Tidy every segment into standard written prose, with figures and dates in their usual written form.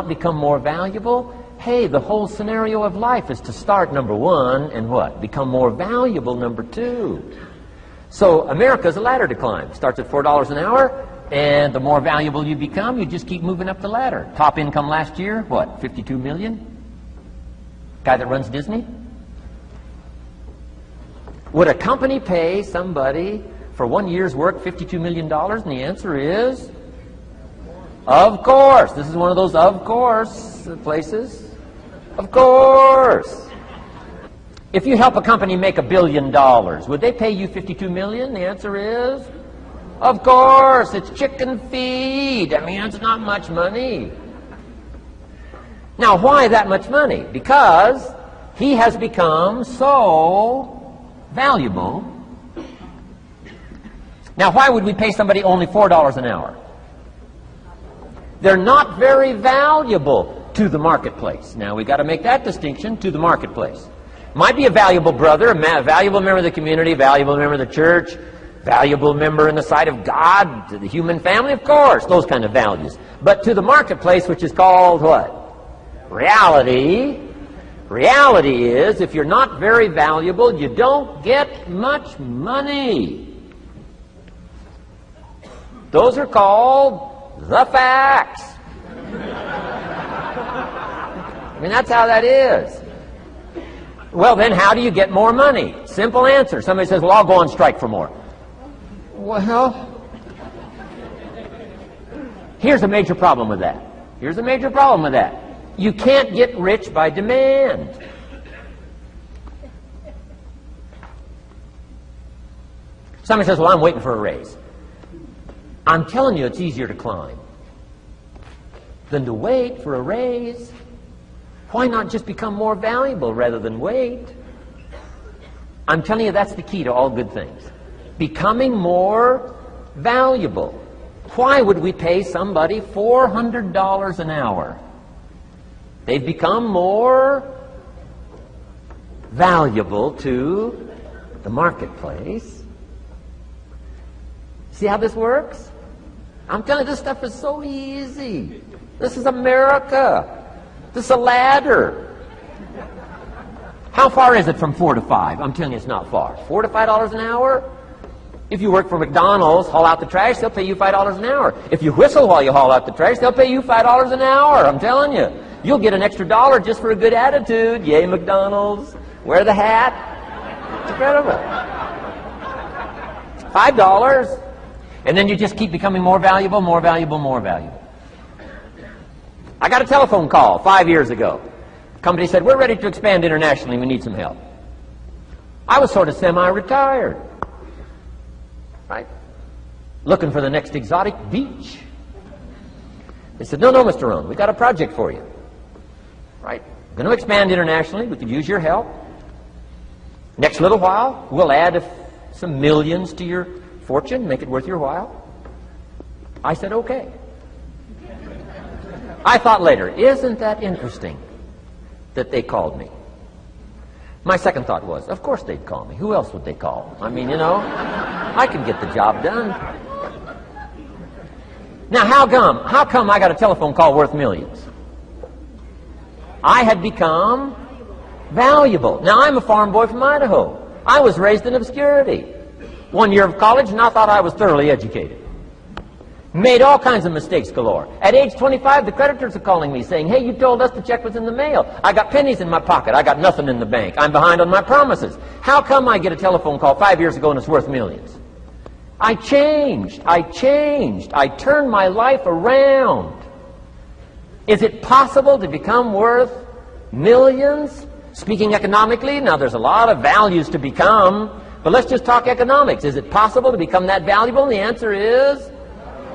become more valuable? Hey, the whole scenario of life is to start, number one, and what? Become more valuable, number two. So America's a ladder to climb. Starts at $4 an hour, and the more valuable you become, you just keep moving up the ladder. Top income last year, what, 52 million? Guy that runs Disney? Would a company pay somebody for 1 year's work $52 million? And the answer is, of course. This is one of those of course places. Of course. If you help a company make $1 billion, would they pay you $52 million? The answer is, of course. It's chicken feed. I mean, it's not much money. Now, why that much money? Because he has become so valuable. Now, why would we pay somebody only $4 an hour? They're not very valuable to the marketplace. Now, we've got to make that distinction, to the marketplace. Might be a valuable brother, a valuable member of the community, valuable member of the church, valuable member in the sight of God, to the human family, of course, those kind of values. But to the marketplace, which is called what? Reality. Reality is, if you're not very valuable, you don't get much money. Those are called the facts. I mean, that's how that is. Well, then how do you get more money? Simple answer. Somebody says, well, I'll go on strike for more. Well, here's a major problem with that. Here's a major problem with that. You can't get rich by demand. Somebody says, well, I'm waiting for a raise. I'm telling you, it's easier to climb than to wait for a raise. Why not just become more valuable rather than wait? I'm telling you, that's the key to all good things. Becoming more valuable. Why would we pay somebody $400 an hour? They've become more valuable to the marketplace. See how this works? I'm telling you, this stuff is so easy. This is America. This is a ladder. How far is it from 4 to 5? I'm telling you, it's not far. $4 to $5 an hour? If you work for McDonald's, haul out the trash, they'll pay you $5 an hour. If you whistle while you haul out the trash, they'll pay you $5 an hour. I'm telling you. You'll get an extra $1 just for a good attitude. Yay, McDonald's. Wear the hat. It's incredible. $5. And then you just keep becoming more valuable, more valuable, more valuable. I got a telephone call 5 years ago. The company said, we're ready to expand internationally. We need some help. I was sort of semi-retired. Right? Looking for the next exotic beach. They said, no, Mr. Rohn, we got a project for you. Right? We're going to expand internationally. We could use your help. Next little while, we'll add some millions to your fortune, make it worth your while. I said, okay. I thought later, isn't that interesting that they called me? My second thought was, of course they'd call me. Who else would they call? I mean, you know, I can get the job done. Now, how come I got a telephone call worth millions? I had become valuable. Now, I'm a farm boy from Idaho. I was raised in obscurity. 1 year of college, and I thought I was thoroughly educated. Made all kinds of mistakes galore. At age 25, the creditors are calling me saying, hey, you told us the check was in the mail. I got pennies in my pocket. I got nothing in the bank. I'm behind on my promises. How come I get a telephone call 5 years ago and it's worth millions? I changed. I turned my life around. Is it possible to become worth millions? Speaking economically, now there's a lot of values to become, but let's just talk economics. Is it possible to become that valuable? And the answer is,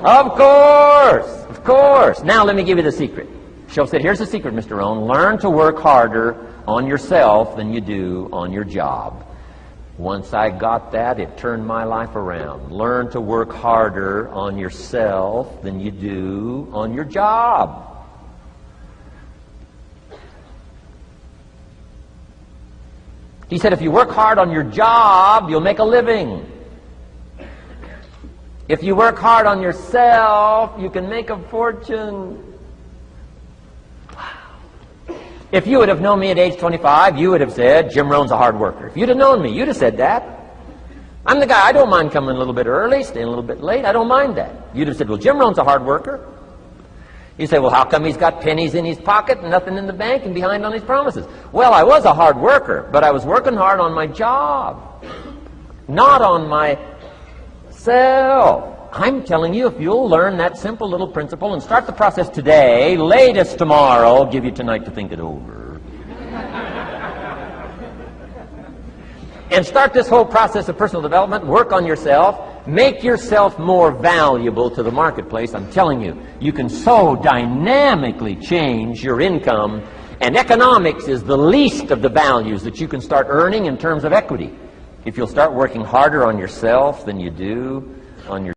of course, of course. Now let me give you the secret. She'll say, here's the secret, Mr. Rohn. Learn to work harder on yourself than you do on your job. Once I got that, it turned my life around. Learn to work harder on yourself than you do on your job. He said, if you work hard on your job, you'll make a living. If you work hard on yourself, you can make a fortune. If you would have known me at age 25, you would have said, Jim Rohn's a hard worker. If you'd have known me, you'd have said that. I'm the guy, I don't mind coming a little bit early, staying a little bit late. I don't mind that. You'd have said, well, Jim Rohn's a hard worker. You say, well, how come he's got pennies in his pocket and nothing in the bank and behind on his promises? Well, I was a hard worker, but I was working hard on my job, not on myself. I'm telling you, if you'll learn that simple little principle and start the process today, latest tomorrow, I'll give you tonight to think it over. And start this whole process of personal development, work on yourself, make yourself more valuable to the marketplace. I'm telling you, you can so dynamically change your income, and economics is the least of the values that you can start earning in terms of equity. If you'll start working harder on yourself than you do on your